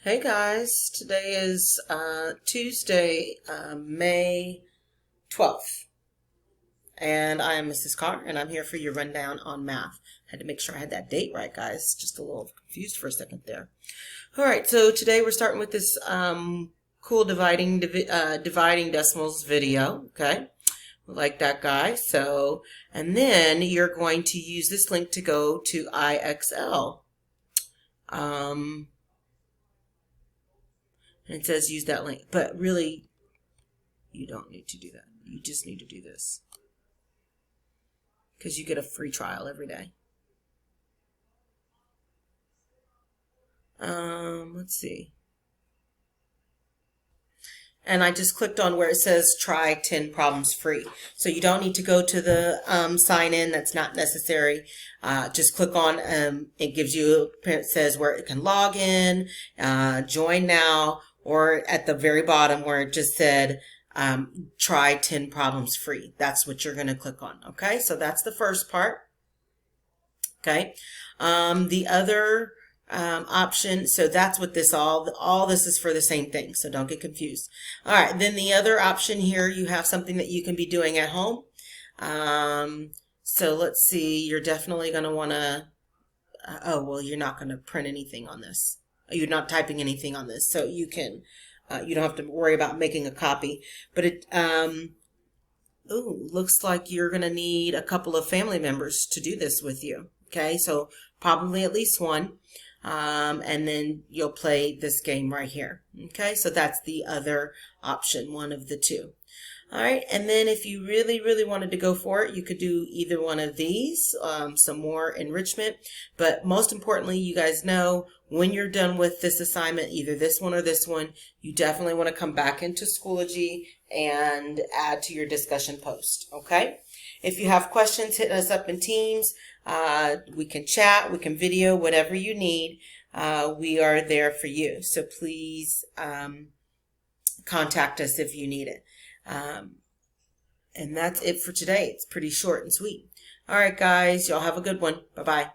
Hey guys, today is Tuesday, May 12th, and I am Mrs. Carr, and I'm here for your rundown on math. Had to make sure I had that date right, guys. Just a little confused for a second there. All right, so today we're starting with this cool dividing decimals video, okay? Like that guy. So, and then you're going to use this link to go to IXL. And it says use that link, but really you don't need to do that. You just need to do this because you get a free trial every day. Let's see. And I just clicked on where it says try 10 problems free. So you don't need to go to the sign in. That's not necessary. Just click on, it gives you, it says where it can log in, join now, or at the very bottom where it just said try 10 problems free. That's what you're going to click on. Okay, so that's the first part. Okay, the other option, so that's what this all this is for the same thing, so don't get confused. All right, then the other option here, you have something that you can be doing at home. So let's see, you're definitely going to want to oh well, you're not going to print anything on this. You're not typing anything on this, so you can you don't have to worry about making a copy. But it looks like you're going to need a couple of family members to do this with you. Okay, so probably at least one. And then you'll play this game right here. Okay, so that's the other option, one of the two. All right, and then if you really wanted to go for it, you could do either one of these, some more enrichment. But most importantly, you guys know when you're done with this assignment, either this one or this one, you definitely want to come back into Schoology and add to your discussion post. Okay, if you have questions, hit us up in Teams. We can chat, we can video, whatever you need. We are there for you. So please contact us if you need it. And that's it for today. It's pretty short and sweet. All right, guys, y'all have a good one. Bye-bye.